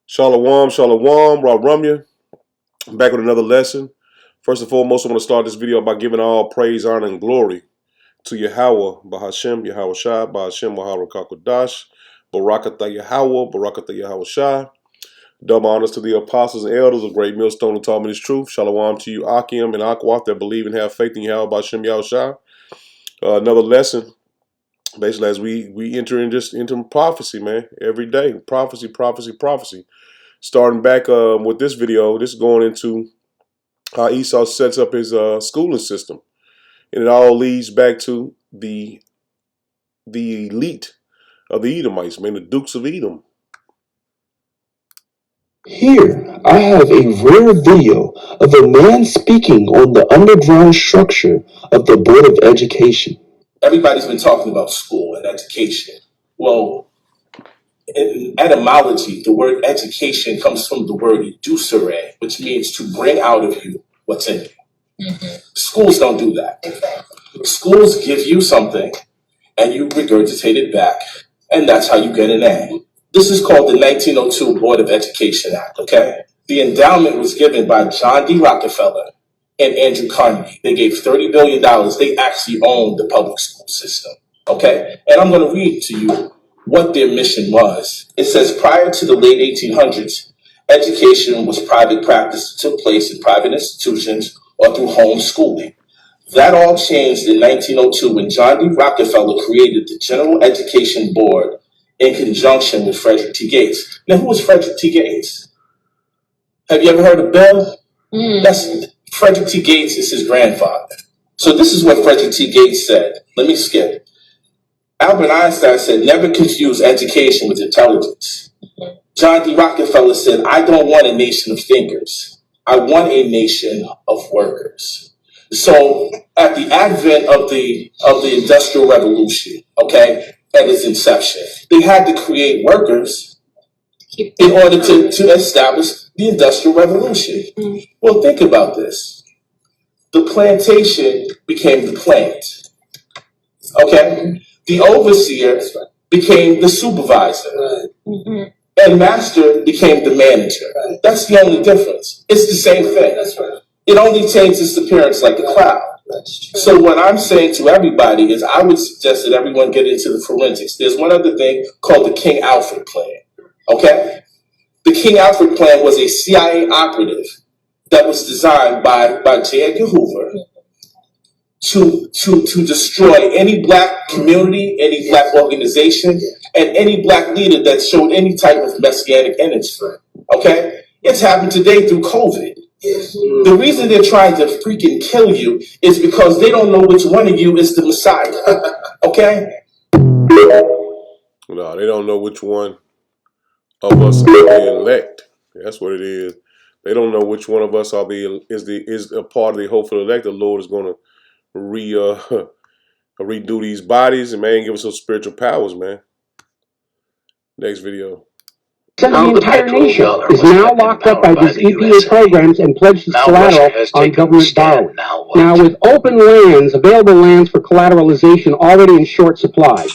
Shalom, shalom, Rob Rumya, back with another lesson. First and foremost, I want to start this video by giving all praise, honor, and glory to Yahweh, Bahashem, Yahweh Shai, Bahashem, Wahara Kakodash, Barakatha Yahweh, Barakatha Yahweh Shai. Double honors to the apostles and elders of Great Millstone who taught me this truth. Shalom to you, Akim and Akwaf, that believe and have faith in Yahweh, Bahashem, Yahweh Shai. Another lesson. Basically, as we enter into prophecy, man, every day, prophecy. Starting back with this video, this is going into how Esau sets up his schooling system, and it all leads back to the elite of the Edomites, man, the Dukes of Edom. Here, I have a rare video of a man speaking on the underground structure of the Board of Education. Everybody's been talking about school and education. Well, in etymology, the word education comes from the word educere, which means to bring out of you what's in you. Mm-hmm. Schools don't do that. Exactly. Schools give you something and you regurgitate it back, and that's how you get an A. This is called the 1902 Board of Education Act, okay? The endowment was given by John D. Rockefeller and Andrew Carnegie. They gave $30 billion. They actually owned the public school system, okay? And I'm going to read to you what their mission was. It says, prior to the late 1800s, education was private practice that took place in private institutions or through home schooling. That all changed in 1902 when John D. Rockefeller created the General Education Board in conjunction with Frederick T. Gates. Now, who was Frederick T. Gates? Have you ever heard of Bill? That's Frederick T. Gates is his grandfather. So this is what Frederick T. Gates said. Let me skip. Albert Einstein said, never confuse education with intelligence. John D. Rockefeller said, I don't want a nation of thinkers. I want a nation of workers. So at the advent of the Industrial Revolution, okay, at its inception, they had to create workers in order to establish the Industrial Revolution. Well, think about this. The plantation became the plant, okay? The overseer became the supervisor, and master became the manager. That's the only difference. It's the same thing. It only changed its appearance like a cloud. So what I'm saying to everybody is I would suggest that everyone get into the forensics. There's one other thing called the King Alfred Plan, okay? The King Alfred Plan was a CIA operative that was designed by J. Edgar Hoover to destroy any black community, any black organization, and any black leader that showed any type of messianic energy, okay? It's happened today through COVID. The reason they're trying to freaking kill you is because they don't know which one of you is the Messiah, okay? No, they don't know which one of us are the elect. That's what it is. They don't know which one of us is a part of the hopeful elect. The Lord is going to redo these bodies and, man, give us some spiritual powers, man. Next video. The entire nation is now locked up by these EPA programs and pledged its collateral on government borrowing. Now, with open lands, available lands for collateralization already in short supply,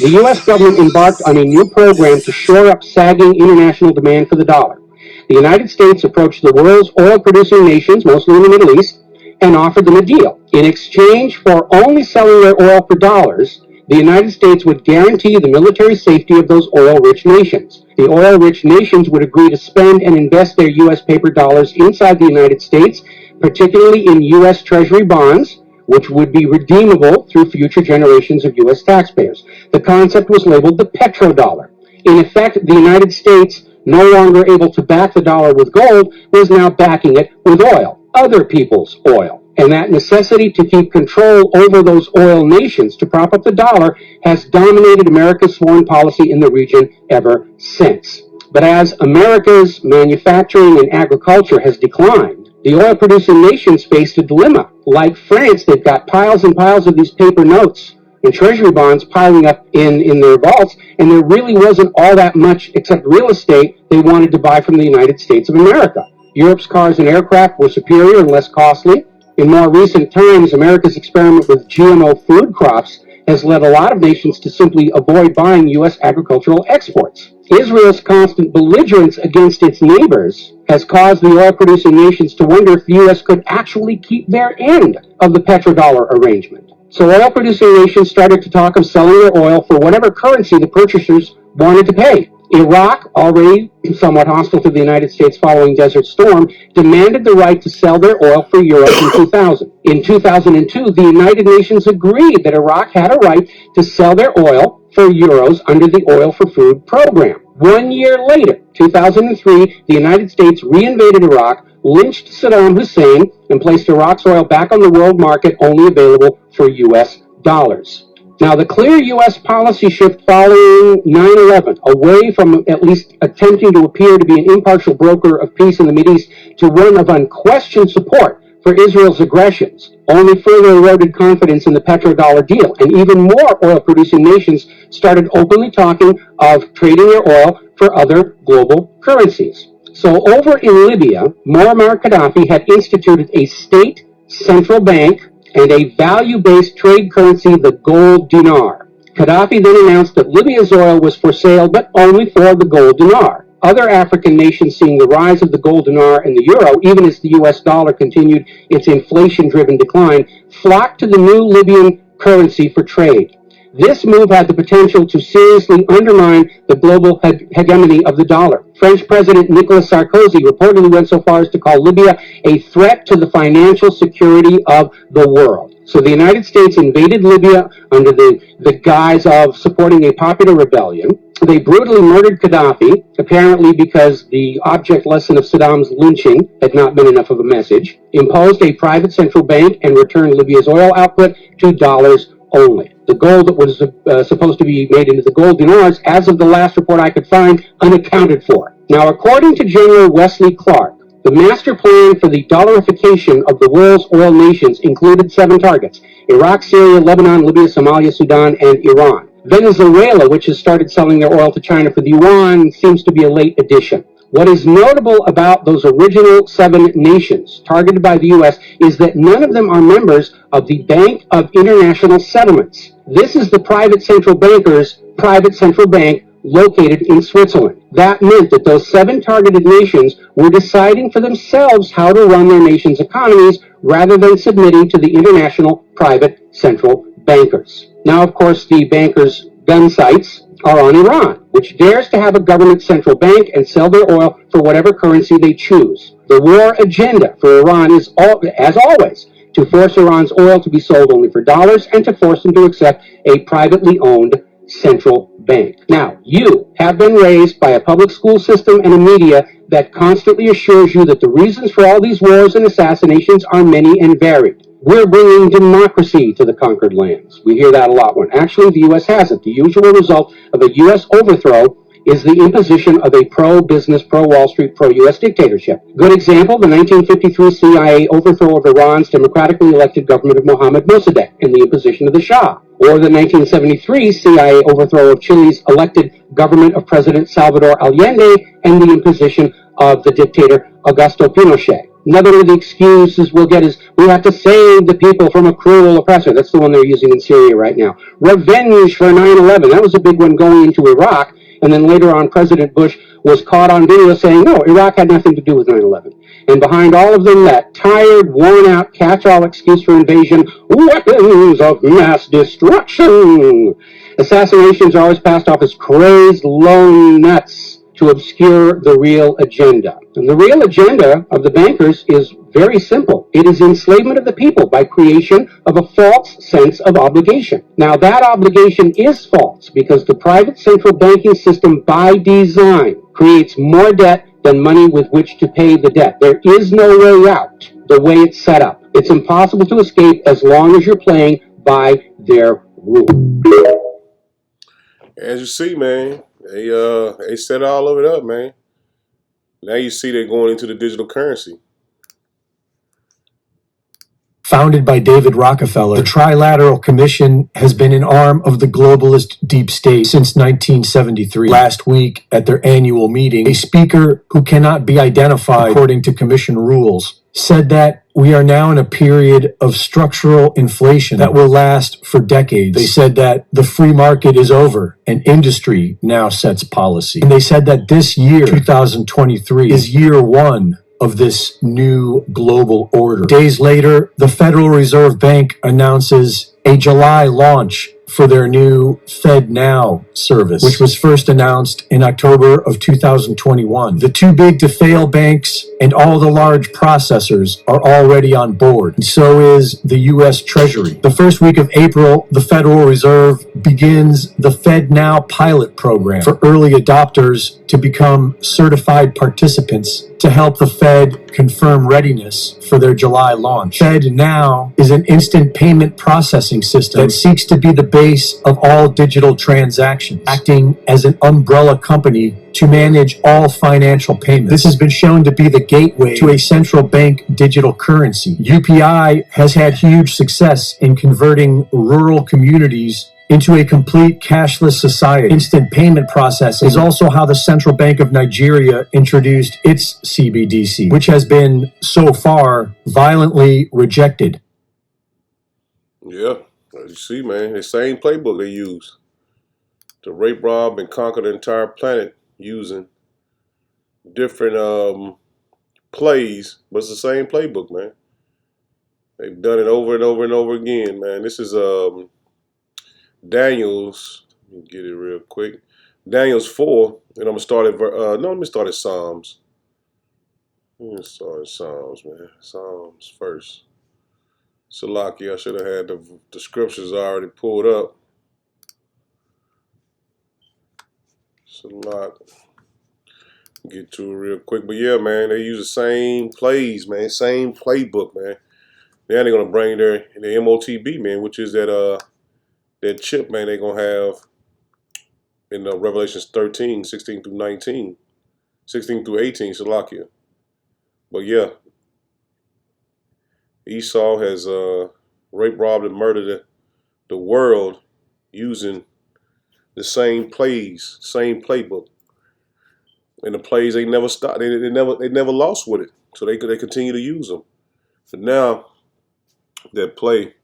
the U.S. government embarked on a new program to shore up sagging international demand for the dollar. The United States approached the world's oil-producing nations, mostly in the Middle East, and offered them a deal. In exchange for only selling their oil for dollars, the United States would guarantee the military safety of those oil-rich nations. The oil-rich nations would agree to spend and invest their U.S. paper dollars inside the United States, particularly in U.S. Treasury bonds, which would be redeemable through future generations of U.S. taxpayers. The concept was labeled the petrodollar. In effect, the United States, no longer able to back the dollar with gold, was now backing it with oil, other people's oil. And that necessity to keep control over those oil nations to prop up the dollar has dominated America's foreign policy in the region ever since. But as America's manufacturing and agriculture has declined, the oil-producing nations faced a dilemma. Like France, they've got piles and piles of these paper notes and treasury bonds piling up in their vaults, and there really wasn't all that much except real estate they wanted to buy from the United States of America. Europe's cars and aircraft were superior and less costly. In more recent times, America's experiment with GMO food crops has led a lot of nations to simply avoid buying U.S. agricultural exports. Israel's constant belligerence against its neighbors has caused the oil-producing nations to wonder if the U.S. could actually keep their end of the petrodollar arrangement. So oil-producing nations started to talk of selling their oil for whatever currency the purchasers wanted to pay. Iraq, already somewhat hostile to the United States following Desert Storm, demanded the right to sell their oil for euros in 2000. In 2002, the United Nations agreed that Iraq had a right to sell their oil for euros under the Oil for Food program. 1 year later, 2003, the United States reinvaded Iraq, lynched Saddam Hussein, and placed Iraq's oil back on the world market, only available for U.S. dollars. Now, the clear U.S. policy shift following 9/11, away from at least attempting to appear to be an impartial broker of peace in the Mideast to one of unquestioned support for Israel's aggressions, only further eroded confidence in the petrodollar deal, and even more oil-producing nations started openly talking of trading their oil for other global currencies. So over in Libya, Muammar Gaddafi had instituted a state central bank and a value-based trade currency, the gold dinar. Gaddafi then announced that Libya's oil was for sale, but only for the gold dinar. Other African nations, seeing the rise of the gold dinar and the euro, even as the U.S. dollar continued its inflation-driven decline, flocked to the new Libyan currency for trade. This move had the potential to seriously undermine the global hegemony of the dollar. French President Nicolas Sarkozy reportedly went so far as to call Libya a threat to the financial security of the world. So the United States invaded Libya under the guise of supporting a popular rebellion. They brutally murdered Gaddafi, apparently because the object lesson of Saddam's lynching had not been enough of a message, imposed a private central bank, and returned Libya's oil output to dollars only. The gold that was supposed to be made into the gold dinars, as of the last report I could find, unaccounted for. Now, according to General Wesley Clark, the master plan for the dollarification of the world's oil nations included 7 targets: Iraq, Syria, Lebanon, Libya, Somalia, Sudan, and Iran. Venezuela, which has started selling their oil to China for the yuan, seems to be a late addition. What is notable about those original 7 nations targeted by the U.S. is that none of them are members of the Bank of International Settlements. This is the private central banker's private central bank located in Switzerland. That meant that those 7 targeted nations were deciding for themselves how to run their nation's economies rather than submitting to the international private central bankers. Now, of course, the bankers' gun sights are on Iran, which dares to have a government central bank and sell their oil for whatever currency they choose. The war agenda for Iran is, as always, to force Iran's oil to be sold only for dollars and to force them to accept a privately owned central bank. Now, you have been raised by a public school system and a media that constantly assures you that the reasons for all these wars and assassinations are many and varied. We're bringing democracy to the conquered lands. We hear that a lot when actually the U.S. hasn't. The usual result of a U.S. overthrow is the imposition of a pro-business, pro-Wall Street, pro-U.S. dictatorship. Good example, the 1953 CIA overthrow of Iran's democratically elected government of Mohammad Mossadegh and the imposition of the Shah. Or the 1973 CIA overthrow of Chile's elected government of President Salvador Allende and the imposition of the dictator Augusto Pinochet. Another of the excuses we'll get is we have to save the people from a cruel oppressor. That's the one they're using in Syria right now. Revenge for 9/11. That was a big one going into Iraq. And then later on, President Bush was caught on video saying, no, Iraq had nothing to do with 9/11. And behind all of them, that tired, worn-out, catch-all excuse for invasion, weapons of mass destruction. Assassinations are always passed off as crazed lone nuts to obscure the real agenda. And the real agenda of the bankers is very simple. It is enslavement of the people by creation of a false sense of obligation. Now, that obligation is false because the private central banking system by design creates more debt than money with which to pay the debt. There is no way out the way it's set up. It's impossible to escape as long as you're playing by their rules. As you see, man, they set all of it up, man. Now you see they're going into the digital currency. Founded by David Rockefeller, the Trilateral Commission has been an arm of the globalist deep state since 1973. Last week, at their annual meeting, a speaker who cannot be identified according to commission rules said that we are now in a period of structural inflation that will last for decades. They said that the free market is over and industry now sets policy. And they said that this year, 2023, is year one of this new global order. Days later, the Federal Reserve Bank announces a July launch for their new FedNow service, which was first announced in October of 2021. The too big to fail banks and all the large processors are already on board, and so is the U.S. Treasury. The first week of April, the Federal Reserve begins the FedNow pilot program for early adopters to become certified participants to help the Fed confirm readiness for their July launch. FedNow is an instant payment processing system that seeks to be the base of all digital transactions, acting as an umbrella company to manage all financial payments. This has been shown to be the gateway to a central bank digital currency. UPI has had huge success in converting rural communities into a complete cashless society. Instant payment processing is also how the Central Bank of Nigeria introduced its CBDC, which has been, so far, violently rejected. Yeah, as you see, man, the same playbook they use to rape, rob, and conquer the entire planet using different plays, but it's the same playbook, man. They've done it over and over and over again, man. This is Daniel's. Let me get it real quick. Daniel's 4, and I'm gonna start at let me start at Psalms. Let me start at Psalms, man. Psalms first. Salaki, I should have had the scriptures already pulled up. Salak. Get to it real quick. But yeah, man, they use the same plays, man. Same playbook, man. Now they're gonna bring their MOTB, man, which is that chip, man, they're gonna have in Revelations 13, 16 through 19. 16 through 18, Salakia. But yeah, Esau has raped, robbed, and murdered the world using the same plays, same playbook. And the plays they never stopped. They never lost with it. So they continue to use them. So now that play,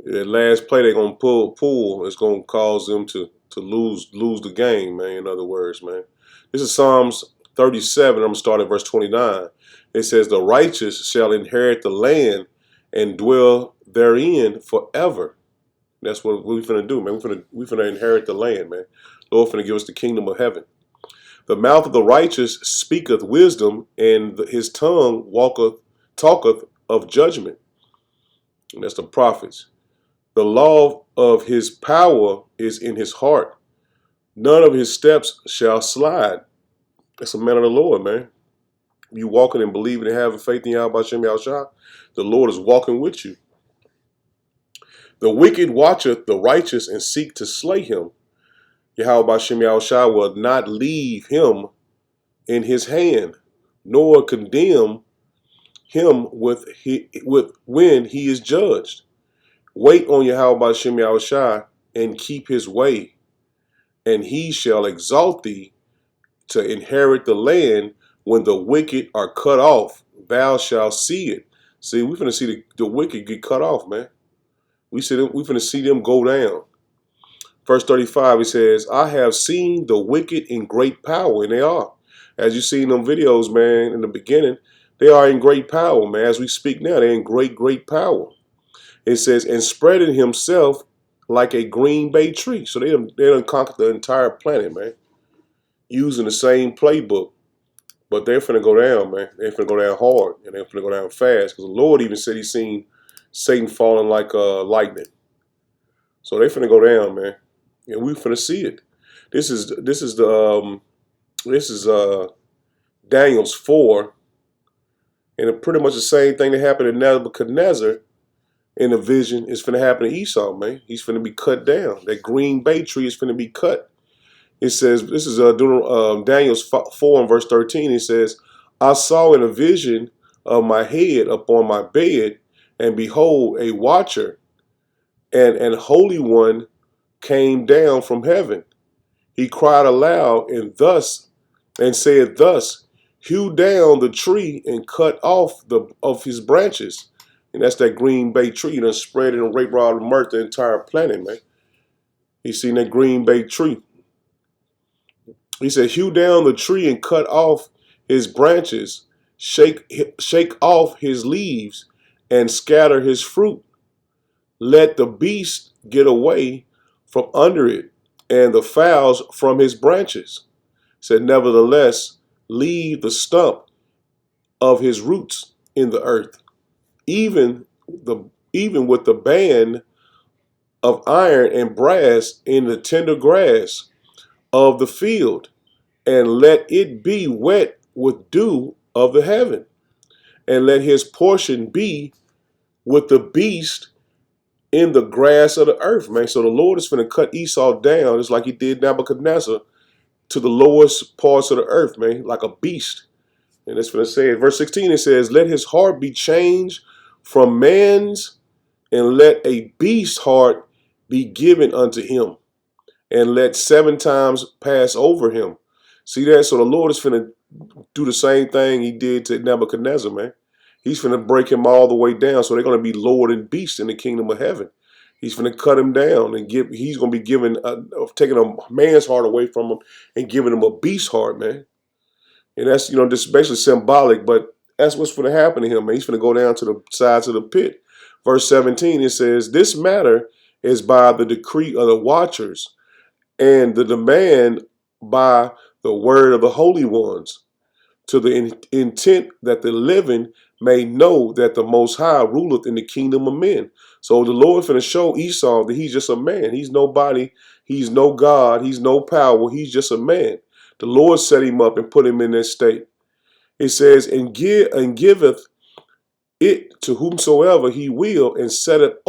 that last play they're gonna pull is gonna cause them to lose the game, man. In other words, man. This is Psalms 37. I'm gonna start at verse 29. It says, "The righteous shall inherit the land and dwell therein forever." That's what we're finna do, man. We finna inherit the land, man. The Lord finna give us the kingdom of heaven. "The mouth of the righteous speaketh wisdom, and his tongue talketh of judgment." And that's the prophets. "The law of his power is in his heart. None of his steps shall slide." That's a man of the Lord, man. You walking and believing and having faith in Yahweh Shem Yahushua, the Lord is walking with you. "The wicked watcheth the righteous and seek to slay him. Yahweh Shem Yahushua will not leave him in his hand, nor condemn him with when he is judged. Wait on Yahweh Shem Yahushua and keep his way, and he shall exalt thee to inherit the land. When the wicked are cut off, thou shalt see it." See, we're finna see the wicked get cut off, man. We finna see them go down. Verse 35, he says, "I have seen the wicked in great power," and they are. As you see in them videos, man, in the beginning, they are in great power, man. As we speak now, they're in great power. It says, "and spreading himself like a green bay tree." So they done conquered the entire planet, man, using the same playbook. But they're finna go down, man. They're finna go down hard, and they're finna go down fast. Because the Lord even said He's seen Satan falling like lightning. So they finna go down, man, and we finna see it. This is Daniel's 4, and it pretty much the same thing that happened to Nebuchadnezzar in the vision is finna happen to Esau, man. He's finna be cut down. That green bay tree is finna be cut. It says, this is Daniel's 4 and verse 13. It says, "I saw in a vision of my head upon my bed, and behold, a watcher and an holy one came down from heaven. He cried aloud and said thus, hew down the tree and cut off of his branches. And that's that green bay tree. You done spread it and rape rod and murder the entire planet, man. He seen that green bay tree. He said, hew down the tree and cut off his branches, shake off his leaves, and scatter his fruit. Let the beast get away from under it, and the fowls from his branches. Said, nevertheless, leave the stump of his roots in the earth, even with the band of iron and brass in the tender grass of the field, and let it be wet with dew of the heaven, and let his portion be with the beast in the grass of the earth, man. So the Lord is going to cut Esau down, just like he did Nebuchadnezzar, to the lowest parts of the earth, man, like a beast. And it's going to say, in verse 16, it says, let his heart be changed from man's, and let a beast's heart be given unto him, and let 7 times pass over him. See that? So the Lord is finna do the same thing he did to Nebuchadnezzar, man. He's finna break him all the way down. So they're going to be Lord and beast in the kingdom of heaven. He's finna cut him down and he's going to be taking a man's heart away from him and giving him a beast's heart, man. And that's, just basically symbolic, but that's what's going to happen to him, man. He's going to go down to the sides of the pit. Verse 17, it says, this matter is by the decree of the watchers, and the demand by the word of the holy ones, to the intent that the living may know that the Most High ruleth in the kingdom of men. So the Lord finna show Esau that he's just a man. He's nobody. He's no God. He's no power. He's just a man. The Lord set him up and put him in that state. It says, and giveth it to whomsoever he will, and set up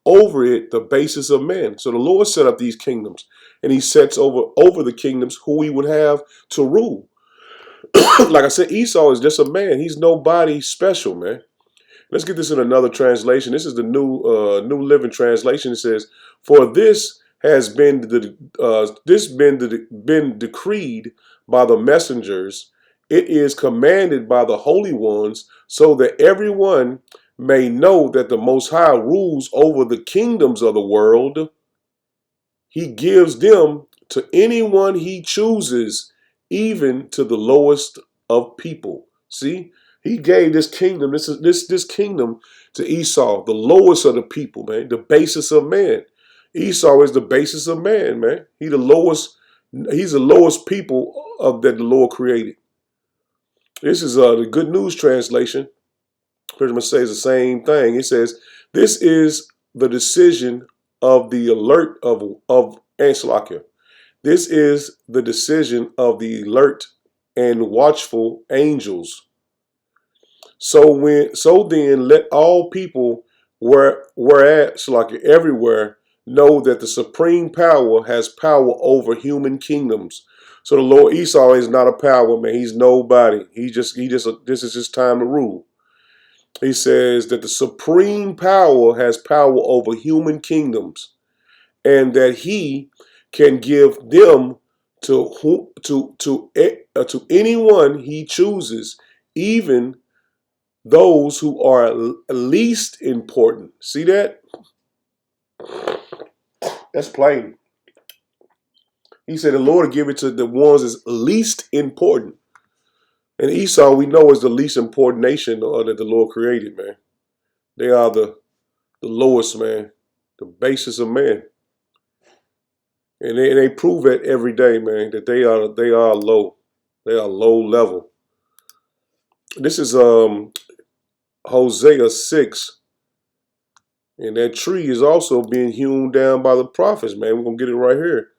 over it the basis of men. So the Lord set up these kingdoms, and he sets over the kingdoms who he would have to rule. Like I said, Esau is just a man. He's nobody special, man. Let's get this in another translation. This is the New Living Translation. It says, "For this has been been decreed by the messengers. It is commanded by the holy ones, so that everyone may know that the Most High rules over the kingdoms of the world. He gives them to anyone he chooses, even to the lowest of people." See, he gave this kingdom, this kingdom to Esau, the lowest of the people, man, the basis of man. Esau is the basis of man, man. He's the lowest people that the Lord created. This is the Good News translation. Pretty much says the same thing. It says, this is the decision of the alert of Anslakia. This is the decision of the alert and watchful angels. So then let all people whereat Slakia everywhere know that the supreme power has power over human kingdoms. So the Lord Esau is not a power, man. He's nobody. This is his time to rule. He says that the supreme power has power over human kingdoms, and that he can give them to anyone he chooses, even those who are least important. See that? That's plain. He said the Lord will give it to the ones that's least important. And Esau, we know, is the least important nation that the Lord created, man. They are the lowest, man, the basis of man. And they prove it every day, man, that they are low. They are low level. This is Hosea 6. And that tree is also being hewn down by the prophets, man. We're going to get it right here.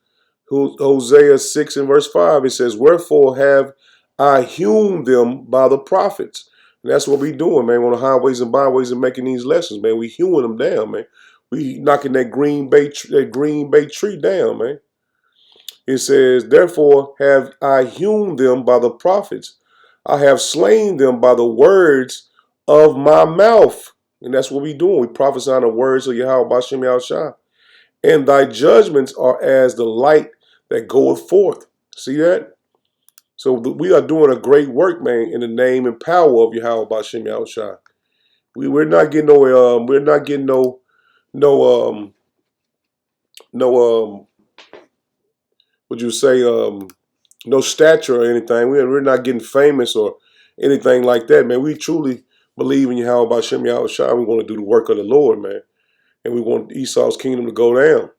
Hosea 6 and verse 5, it says, wherefore have I hewn them by the prophets. And that's what we doing, man, on the highways and byways and making these lessons, man. We hewing them down, man. We knocking that green bay tree down, man. It says, therefore have I hewn them by the prophets. I have slain them by the words of my mouth. And that's what we doing. We prophesying the words of Yahweh Bashem Yahushua. And thy judgments are as the light that goeth forth. See that? So we are doing a great work, man, in the name and power of Yahweh B'Shem Yahushua. We're not getting no would you say no stature or anything. We're not getting famous or anything like that, man. We truly believe in Yahweh B'Shem Yahushua. We want to do the work of the Lord, man, and we want Esau's kingdom to go down.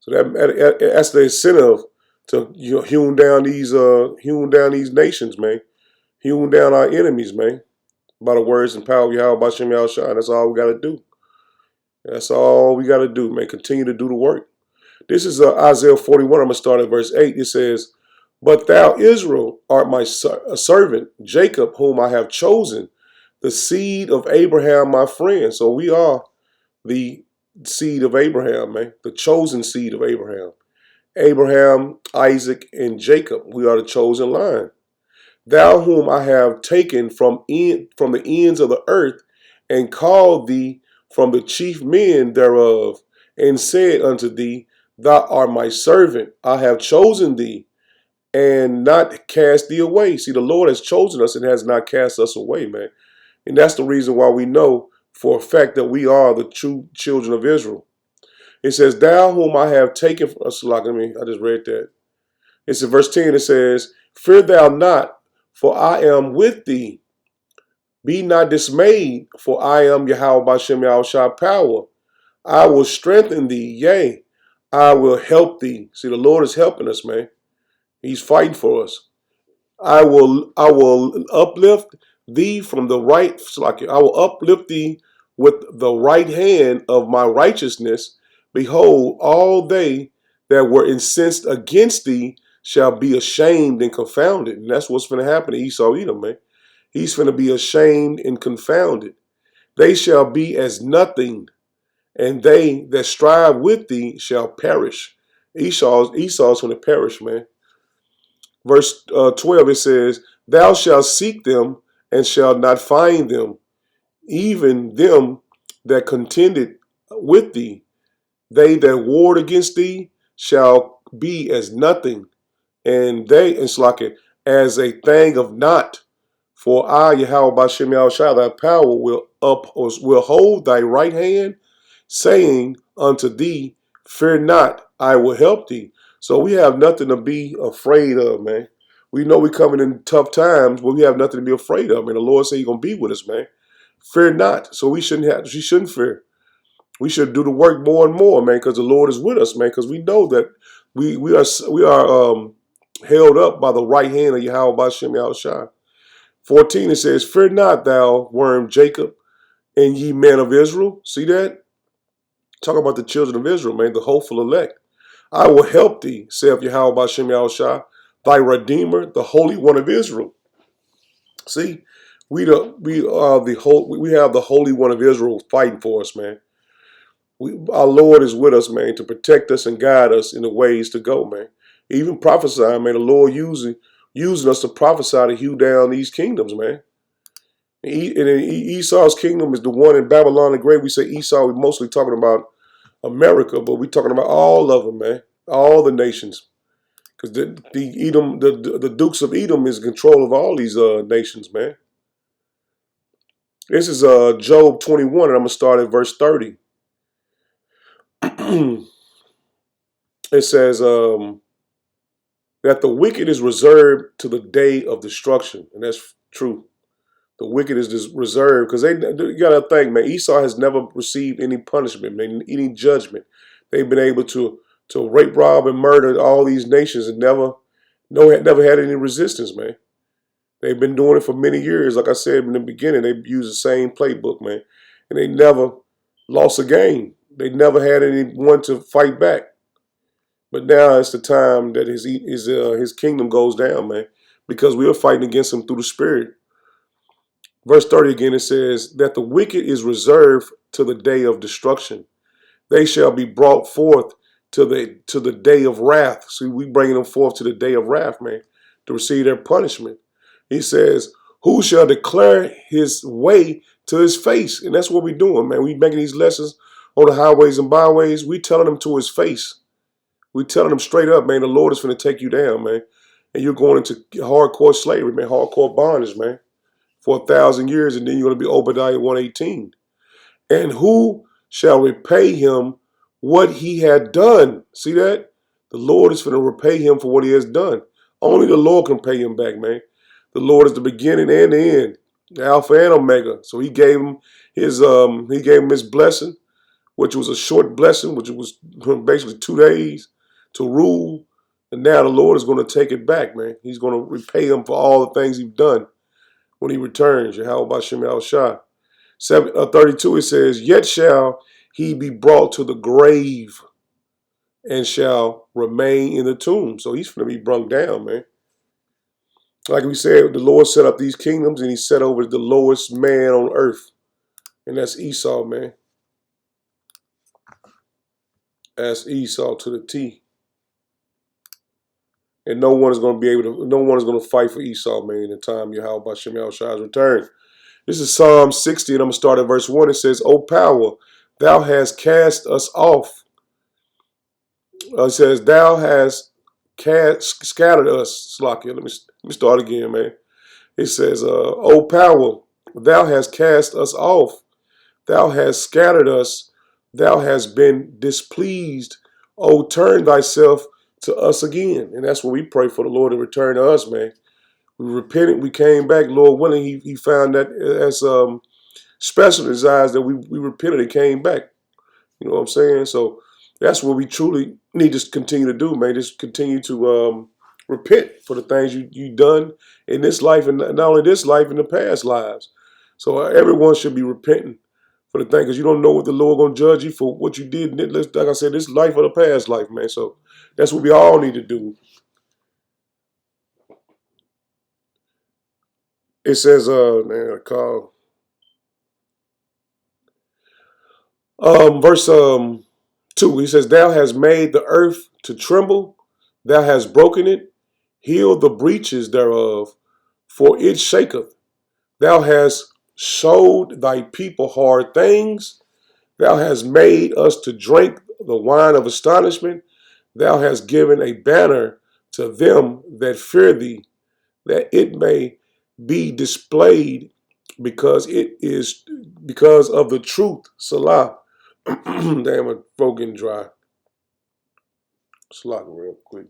So that's the incentive to hewn down these nations, man, hewn down our enemies, man, by the words and power of Yahweh B'Shem Yahushua. That's all we got to do. That's all we got to do, man. Continue to do the work. This is Isaiah 41. I'm going to start at verse 8. It says, "But thou, Israel, art my servant, Jacob, whom I have chosen, the seed of Abraham, my friend." So we are the seed of Abraham, man, the chosen seed of Abraham. Abraham, Isaac, and Jacob. We are the chosen line. "Thou whom I have taken from the ends of the earth, and called thee from the chief men thereof, and said unto thee, Thou art my servant, I have chosen thee, and not cast thee away." See, the Lord has chosen us and has not cast us away, man. And that's the reason why we know for a fact that we are the true children of Israel. It says, "Thou whom I have taken from us," I just read that. It's in verse 10, it says, "Fear thou not, for I am with thee. Be not dismayed, for I am Yahweh B'Shem Yahushua power. I will strengthen thee, yea, I will help thee." See, the Lord is helping us, man. He's fighting for us. I will uplift thee from the right, I will uplift thee with the right hand of my righteousness. Behold, all they that were incensed against thee shall be ashamed and confounded. And that's what's going to happen to Esau Edom, man. He's going to be ashamed and confounded. They shall be as nothing, and they that strive with thee shall perish. Esau's going to perish, man. Verse 12, it says, "Thou shalt seek them and shalt not find them, even them that contended with thee. They that warred against thee shall be as nothing, and it's like it, as a thing of naught. For I, Yahweh B'Shem Yahushua, thy power will hold thy right hand, saying unto thee, Fear not, I will help thee." So we have nothing to be afraid of, man. We know we're coming in tough times, but we have nothing to be afraid of. And the Lord said He's gonna be with us, man. Fear not. So we shouldn't fear. We should do the work more and more, man, because the Lord is with us, man. Because we know that we are held up by the right hand of Yahweh B'Shem Yahushua. 14, it says, "Fear not, thou worm Jacob, and ye men of Israel." See that? Talk about the children of Israel, man, the hopeful elect. "I will help thee, saith Yahweh B'Shem Yahushua, thy Redeemer, the Holy One of Israel." See, we have the Holy One of Israel fighting for us, man. Our Lord is with us, man, to protect us and guide us in the ways to go, man. Even prophesying, man, the Lord using us to prophesy to hew down these kingdoms, man. And Esau's kingdom is the one in Babylon the Great. We say Esau, we're mostly talking about America, but we're talking about all of them, man. All the nations. Because the Dukes of Edom is in control of all these nations, man. This is Job 21, and I'm going to start at verse 30. It says that the wicked is reserved to the day of destruction. And that's true. The wicked is reserved because you got to think, man, Esau has never received any punishment, man, any judgment. They've been able to rape, rob, and murder all these nations and never had any resistance, man. They've been doing it for many years. Like I said in the beginning, they used the same playbook, man. And they never lost a game. They never had anyone to fight back. But now it's the time that his kingdom goes down, man, because we are fighting against him through the Spirit. Verse 30 again, it says that the wicked is reserved to the day of destruction. They shall be brought forth to the day of wrath. See, we bringing them forth to the day of wrath, man, to receive their punishment. He says, "Who shall declare his way to his face?" And that's what we're doing, man. We making these lessons on the highways and byways. We telling them to his face. We telling them straight up, man, the Lord is going to take you down, man. and you're going into hardcore slavery, man, hardcore bondage, man, for 1,000 years, and then you're going to be Obadiah 1:18. And who shall repay him what he had done? See that? The Lord is going to repay him for what he has done. Only the Lord can pay him back, man. The Lord is the beginning and the end, the Alpha and Omega. So he gave him his blessing, which was a short blessing, which was basically 2 days to rule. And now the Lord is going to take it back, man. He's going to repay him for all the things he's done when he returns. Yahweh Bashem Yahushua. 32, it says, yet shall he be brought to the grave and shall remain in the tomb. So he's going to be brung down, man. Like we said, the Lord set up these kingdoms and he set over the lowest man on earth. And that's Esau, man. That's Esau to the T. And no one is going to fight for Esau, man, in the time Yahweh Bashem Yahushua's return. This is Psalm 60, and I'm going to start at verse 1. It says, O power, thou hast cast us off. It says, thou hast scattered us. Slakia. Let me start again, man. It says, O power, thou hast cast us off. Thou hast scattered us. Thou hast been displeased. O turn thyself to us again. And that's what we pray for the Lord to return to us, man. We repented, we came back, Lord willing, he found that as special in his eyes that we repented and came back. You know what I'm saying? So that's what we truly need to continue to do, man. Just continue to repent for the things you done in this life, and not only this life, in the past lives. So everyone should be repenting for the thing, because you don't know what the Lord going to judge you for what you did, like I said, this life or the past life, man. So that's what we all need to do. It says, verse 2, he says, thou hast made the earth to tremble, thou hast broken it, healed the breaches thereof, for it shaketh. Thou hast showed thy people hard things, thou hast made us to drink the wine of astonishment, thou hast given a banner to them that fear thee, that it may be displayed because of the truth. Salah. Damn, my throat getting dry. Salah real quick.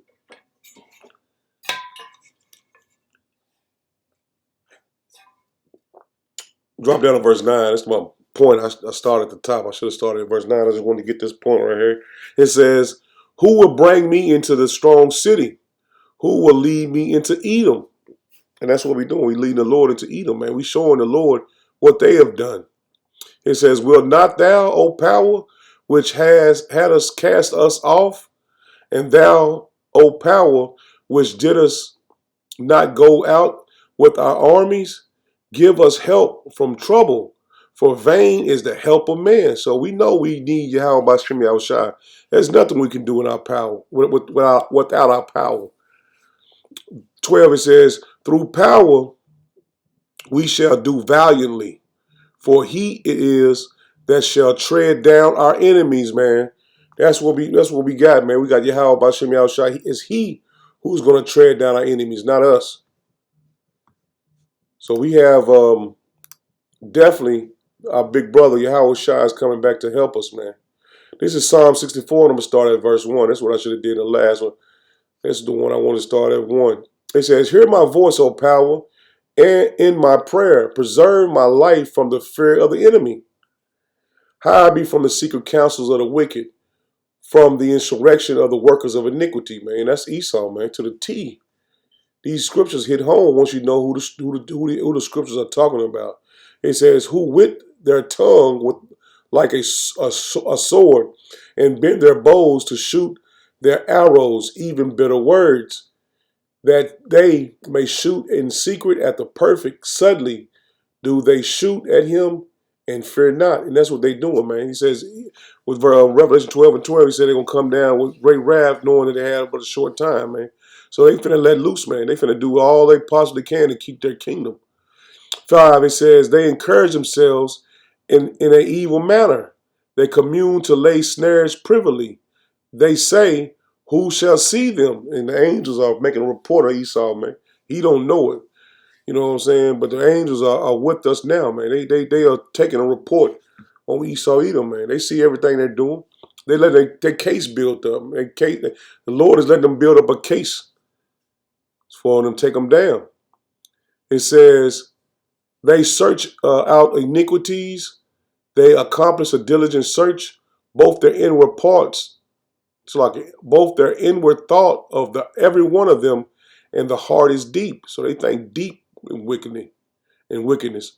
Drop down to verse 9. That's my point. I started at the top. I should have started at verse 9. I just wanted to get this point right here. It says, who will bring me into the strong city? Who will lead me into Edom? And that's what we're doing. We leading the Lord into Edom, man. We showing the Lord what they have done. It says, will not thou, O power, which has had us cast us off, and thou, O power, which did us not go out with our armies, give us help from trouble, for vain is the help of man. So we know we need Yahweh Bashem Yahushua. There's nothing we can do in our power, without our power. 12, it says, through power we shall do valiantly, for he it is that shall tread down our enemies, man. That's what we got, man. We got Yahweh Bashem Yahushua. It's he who's going to tread down our enemies, not us. So we have definitely our big brother Yahweh Shai is coming back to help us, man. This is Psalm 64, and I'm going to start at verse 1. That's what I should have did in the last one. This is the one I want to start at 1. It says, hear my voice, O power, and in my prayer, preserve my life from the fear of the enemy. Hide me from the secret counsels of the wicked, from the insurrection of the workers of iniquity, man. That's Esau, man, to the T. These scriptures hit home once you know who the scriptures are talking about. It says, who with their tongue with like a sword, and bent their bows to shoot their arrows, even bitter words, that they may shoot in secret at the perfect. Suddenly do they shoot at him and fear not. And that's what they doing, man. He says, with Revelation 12 and 12, he said they're going to come down with great wrath, knowing that they have but a short time, man. So they finna let loose, man. They finna do all they possibly can to keep their kingdom. 5, it says, they encourage themselves in an evil manner. They commune to lay snares privily. They say, Who shall see them? And the angels are making a report of Esau, man. He don't know it. You know what I'm saying? But the angels are with us now, man. They are taking a report on Esau Edom, man. They see everything they're doing. They let their case build up. The Lord is letting them build up a case for them to take them down. It says, they search out iniquities. They accomplish a diligent search, both their inward parts. It's like both their inward thought of every one of them, and the heart is deep. So they think deep in wickedness.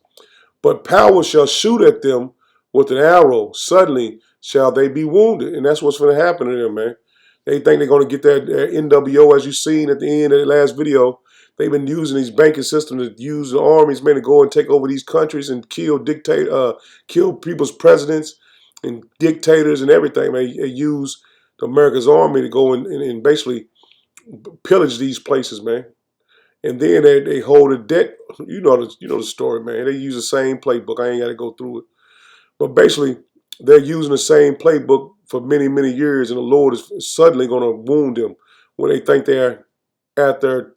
But power shall shoot at them with an arrow. Suddenly shall they be wounded. And that's what's going to happen to them, man. They think they're going to get that NWO, as you've seen at the end of the last video. They've been using these banking systems to use the armies, man, to go and take over these countries and kill people's presidents and dictators and everything, man. They use the America's army to go and basically pillage these places, man. And then they hold a debt. You know the story, man. They use the same playbook. I ain't got to go through it. But basically, they're using the same playbook for many, many years, and the Lord is suddenly going to wound them when they think they're at their,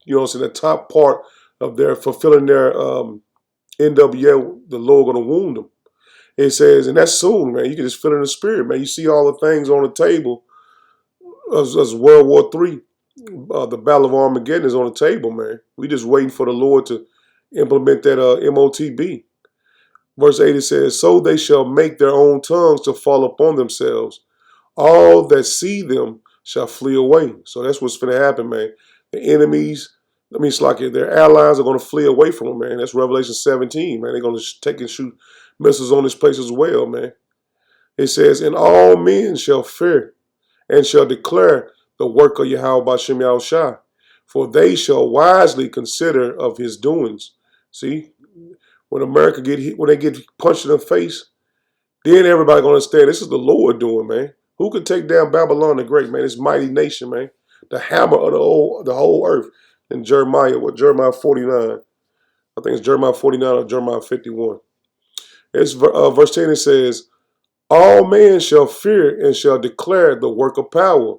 the top part of their fulfilling their NWO. The Lord going to wound them. It says, and that's soon, man. You can just feel it in the spirit, man. You see all the things on the table as World War III. The Battle of Armageddon is on the table, man. We just waiting for the Lord to implement that MOTB. Verse 8, it says, so they shall make their own tongues to fall upon themselves. All that see them shall flee away. So that's what's going to happen, man. The enemies, it's like their allies are going to flee away from them, man. That's Revelation 17, man. They're going to take and shoot missiles on this place as well, man. It says, and all men shall fear and shall declare the work of Yahweh B'Shem Yahushua, for they shall wisely consider of his doings. See, when America when they get punched in the face, then everybody gonna understand this is the Lord doing, man. Who could take down Babylon the Great, man? This mighty nation, man. The hammer of the whole earth. In Jeremiah 49? I think it's Jeremiah 49 or Jeremiah 51. It's verse 10. It says, all men shall fear and shall declare the work of power,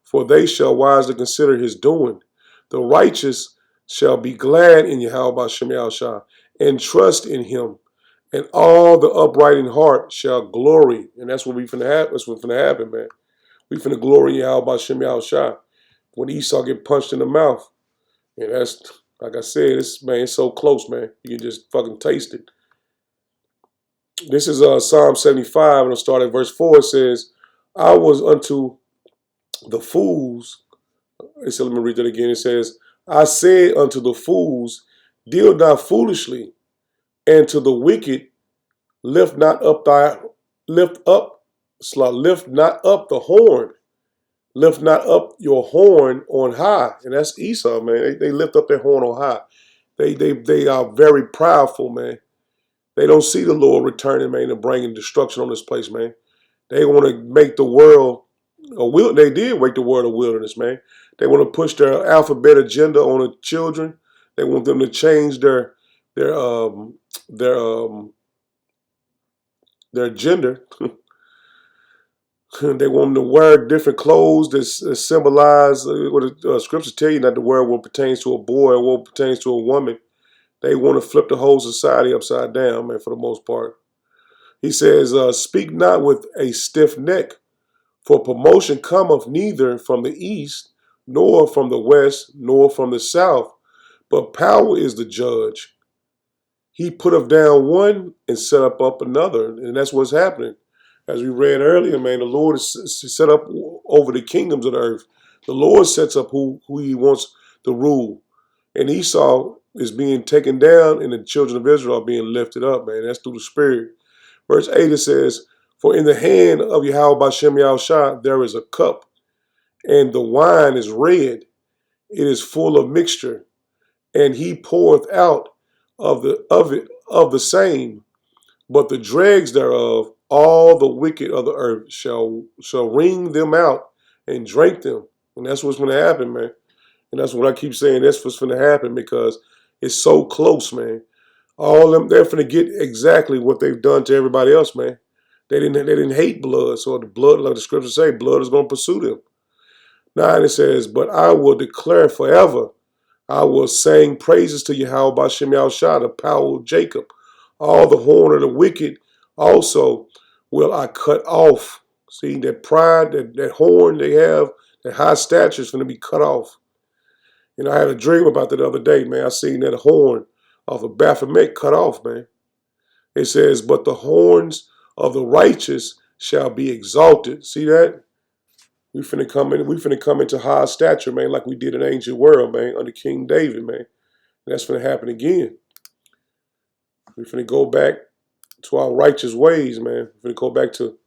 for they shall wisely consider his doing. The righteous shall be glad in Yahweh B'Shem Yahushua and trust in him, and all the upright in heart shall glory. And that's what we finna happen. That's what's finna happen, man. We finna glory in Yahweh B'Shem Yahushua when Esau get punched in the mouth. And that's, like I said, it's so close, man. You can just fucking taste it. This is Psalm 75, and I'll start at verse 4. It says, I was unto the fools. So let me read that again. It says, I said unto the fools, deal not foolishly, and to the wicked, lift not up the horn. Lift not up your horn on high. And that's Esau, man. They lift up their horn on high. They are very proudful, man. They don't see the Lord returning, man, and bringing destruction on this place, man. They want to make the world they did make the world a wilderness, man. They want to push their alphabet agenda on the children. They want them to change their gender. They want them to wear different clothes that symbolize what the scriptures tell you, not to wear what pertains to a boy or what pertains to a woman. They want to flip the whole society upside down, man, for the most part. He says, speak not with a stiff neck, for promotion cometh neither from the east, nor from the west, nor from the south, but power is the judge. He putteth down one and set up another, and that's what's happening. As we read earlier, man, the Lord is set up over the kingdoms of the earth. The Lord sets up who he wants to rule. And Esau is being taken down, and the children of Israel are being lifted up, man. That's through the Spirit. Verse 8, it says, for in the hand of Yahweh B'Shem Yahushua there is a cup, and the wine is red. It is full of mixture, and he poureth out of the same. But the dregs thereof, all the wicked of the earth shall wring them out and drink them. And that's what's going to happen, man. And that's what I keep saying. That's what's going to happen because it's so close, man. All of them, they're going to get exactly what they've done to everybody else, man. They didn't hate blood. So the blood, like the scriptures say, blood is going to pursue them. 9 it says, but I will declare forever. I will sing praises to Yahweh Bashem Yahushua, the power of Jacob. All the horn of the wicked also will I cut off. See, that pride, that horn they have, that high stature is going to be cut off. And I had a dream about that the other day, man. I seen that horn of a Baphomet cut off, man. It says, but the horns of the righteous shall be exalted. See that? We finna come into high stature, man, like we did in ancient world, man, under King David, man. And that's finna happen again. We finna go back to our righteous ways, man. We finna go back to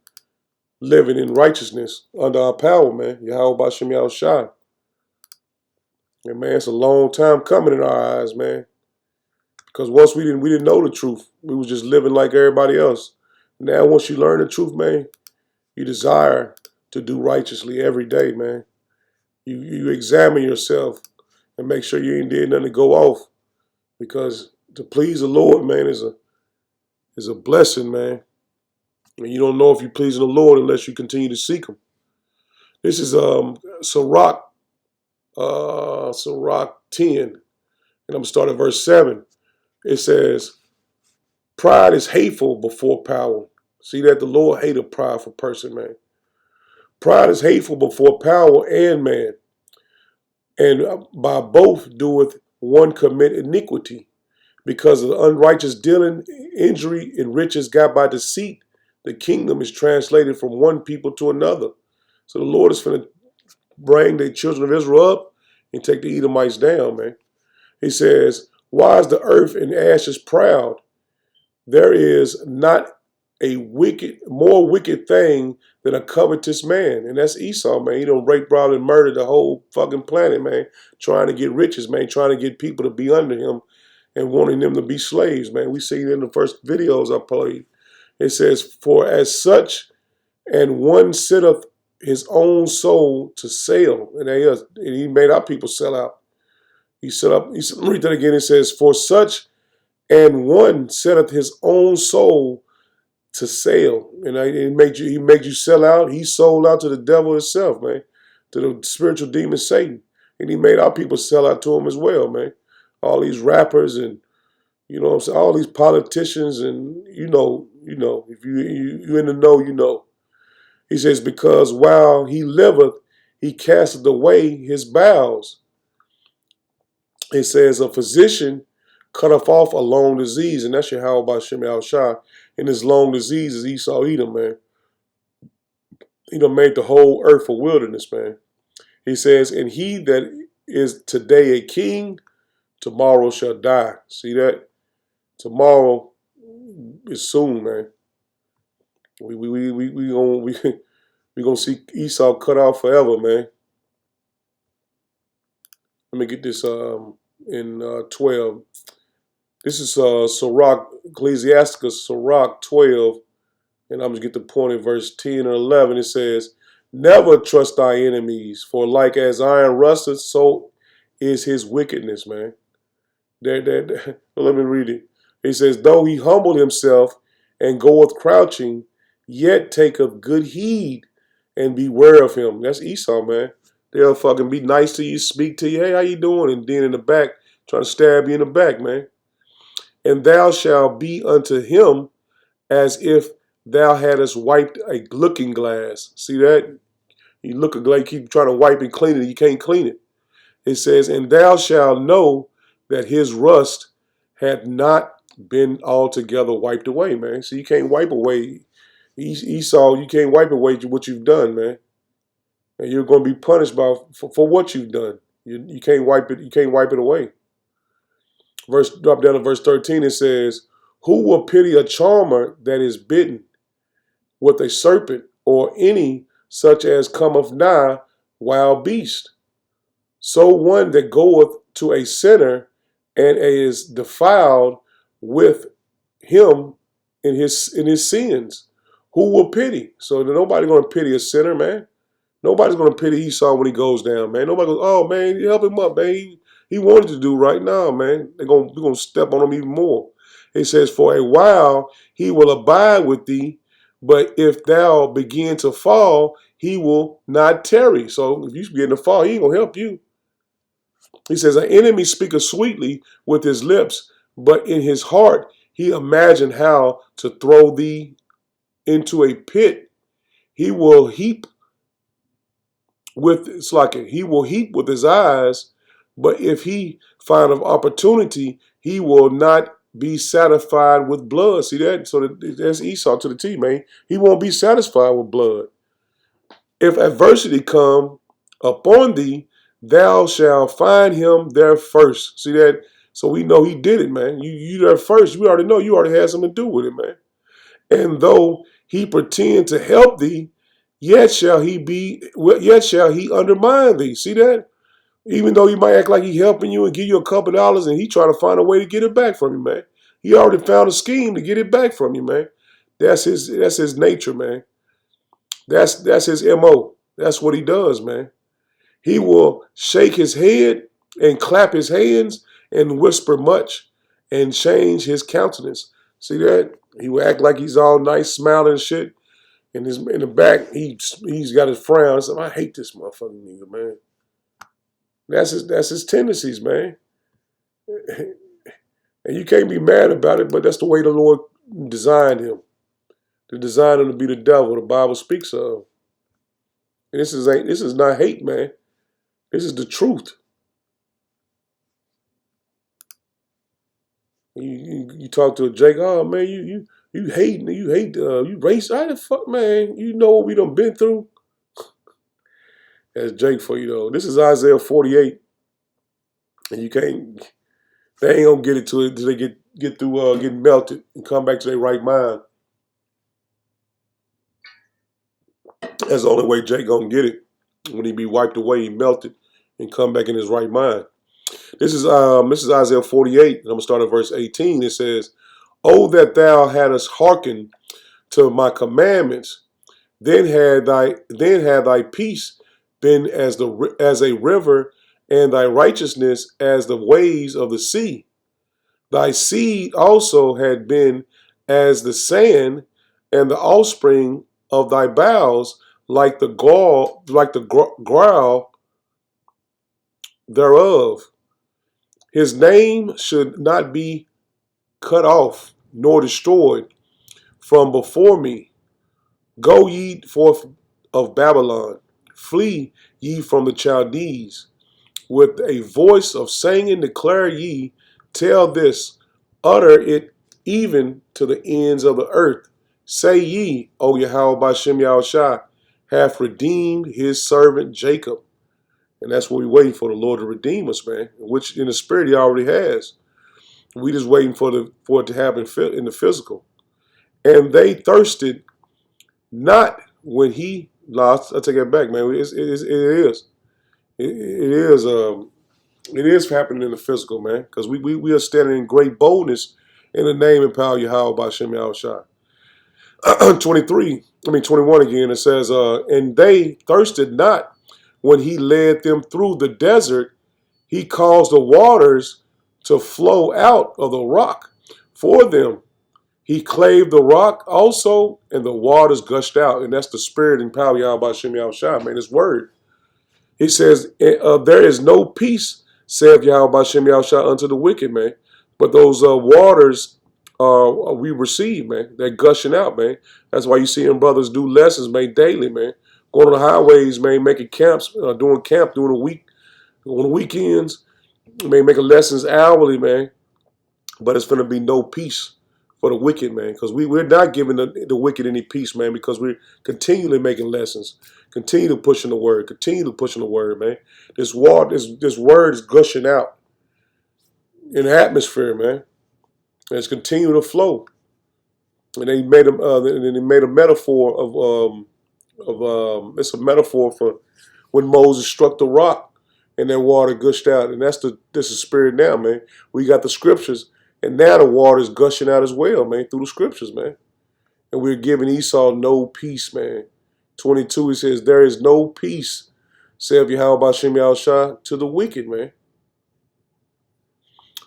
living in righteousness under our power, man. Yahweh Bashem Yahushua. And man, it's a long time coming in our eyes, man. Because once we didn't know the truth. We was just living like everybody else. Now once you learn the truth, man, you desire to do righteously every day, man. You examine yourself and make sure you ain't did nothing to go off. Because to please the Lord, man, is a blessing, man. And you don't know if you're pleasing the Lord unless you continue to seek him. This is Sirach 10. And I'm going to start at verse 7. It says, pride is hateful before power. See that? The Lord hate a prideful person, man. Pride is hateful before power and man. And by both doeth one commit iniquity. Because of the unrighteous dealing, injury, and riches got by deceit, the kingdom is translated from one people to another. So the Lord is going to bring the children of Israel up and take the Edomites down, man. He says, why is the earth in ashes proud? There is not a more wicked thing than a covetous man. And that's Esau, man. He done raped, robbed, and murdered the whole fucking planet, man. Trying to get riches, man. Trying to get people to be under him and wanting them to be slaves, man. We seen it in the first videos I played. It says, for as such, and one sitteth his own soul to sell. And he made our people sell out. Read that again. It says, for such and one setteth his own soul to sell. And he made you sell out. He sold out to the devil himself, man. To the spiritual demon Satan. And he made our people sell out to him as well, man. All these rappers and, you know what I'm saying, all these politicians and, you know, if you in the know, you know. He says, because while he liveth, he casteth away his bowels. It says, a physician cutteth off a long disease, and that's Yahweh Bashem Yahushua. And this long disease is Esau Edom, man. He done made the whole earth a wilderness, man. He says, and he that is today a king, tomorrow shall die. See that? Tomorrow is soon, man. We gonna see Esau cut off forever, man. Let me get this in 12. This is Sirach, Ecclesiasticus, Sirach 12, and I'm gonna get the point in verse 10 and 11. It says, never trust thy enemies, for like as iron rusteth, so is his wickedness, man. Let me read it. He says, though he humbled himself and goeth crouching, yet taketh good heed and beware of him. That's Esau, man. They'll fucking be nice to you, speak to you. Hey, how you doing? And then in the back, trying to stab you in the back, man. And thou shalt be unto him as if thou hadst wiped a looking glass. See that? You look a glass, keep trying to wipe and clean it, you can't clean it. It says, and thou shalt know that his rust hath not been altogether wiped away, man. So you can't wipe away Esau. You can't wipe away what you've done, man. And you're going to be punished for what you've done. You can't wipe it. You can't wipe it away. Drop down to verse 13. It says, who will pity a charmer that is bitten with a serpent, or any such as cometh nigh wild beast? So one that goeth to a sinner and is defiled with him in his sins, who will pity? So nobody's going to pity a sinner, man. Nobody's going to pity Esau when he goes down, man. Nobody goes, oh, man, you help him up, man. He wanted to do right now, man. We're going to step on him even more. It says, for a while he will abide with thee, but if thou begin to fall, he will not tarry. So if you get in the fall, he ain't going to help you. He says, an enemy speaketh sweetly with his lips, but in his heart he imagined how to throw thee into a pit. He will heap with, it's like he will heap with his eyes, but if he find an opportunity, he will not be satisfied with blood. See that? So that's Esau to the T, man. He won't be satisfied with blood. If adversity come upon thee, thou shalt find him there first. See that? So we know he did it, man. You there first. We already know you already had something to do with it, man. And though he pretend to help thee, yet shall he undermine thee. See that? Even though he might act like he helping you and give you a couple dollars, and he try to find a way to get it back from you, man. He already found a scheme to get it back from you, man. That's his nature, man. That's his MO. That's what he does, man. He will shake his head and clap his hands and whisper much and change his countenance. See that? He will act like he's all nice, smiling and shit. And in the back, he's got his frown. So I hate this motherfucking nigga, man. That's his tendencies, man. And you can't be mad about it, but that's the way the Lord designed him. To design him to be the devil the Bible speaks of. And this is not hate, man. This is the truth. You talk to a Jake, oh man, you hate you race. How the fuck, man? You know what we done been through? That's Jake for you though. This is Isaiah 48. And you can't, they ain't gonna get it to it till they get through getting melted and come back to their right mind. That's the only way Jake gonna get it. When he be wiped away, he melted and come back in his right mind. This is Isaiah 48, and I'm gonna start at verse 18. It says, "Oh that thou hadst hearkened to my commandments, then had thy peace been as a river, and thy righteousness as the waves of the sea. Thy seed also had been as the sand, and the offspring of thy bowels like the growl thereof. His name should not be cut off nor destroyed from before me. Go ye forth of Babylon, flee ye from the Chaldees. With a voice of singing declare ye, tell this, utter it even to the ends of the earth. Say ye, O Yahweh Bashem Yahushua, hath redeemed his servant Jacob." And that's what we're waiting for, the Lord to redeem us, man. Which in the spirit he already has. We just waiting for it to happen in the physical. "And they thirsted not when he lost." I take that back, man. It is happening in the physical, man. Because we are standing in great boldness in the name and power of Yahweh Bashem Yahushua. 21 again, it says, "And they thirsted not when he led them through the desert. He caused the waters to flow out of the rock for them. He clave the rock also, and the waters gushed out." And that's the spirit and power of Yahweh Bashem Yahushua, man. His word. He says, "There is no peace, saith Yahweh Bashem Yahushua, unto the wicked, man." But those waters we receive, man. They're gushing out, man. That's why you see them brothers do lessons, man, daily, man. Going on the highways, man, making camps, doing camp during the week, on the weekends, man, making lessons hourly, man. But it's going to be no peace for the wicked, man, because we're not giving the wicked any peace, man, because we're continually making lessons, continue pushing the word, man. This word is gushing out in the atmosphere, man. And it's continuing to flow. And they made a metaphor of it's a metaphor for when Moses struck the rock and that water gushed out. And this is spirit now, man. We got the scriptures, and now the water is gushing out as well, man, through the scriptures, man. And we're giving Esau no peace, man. 22, he says, "There is no peace, saith Yahweh Bashem Yahushua, to the wicked, man."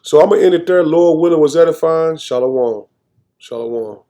So I'm going to end it there. Lord willing, was edifying. Shalom. Shalom.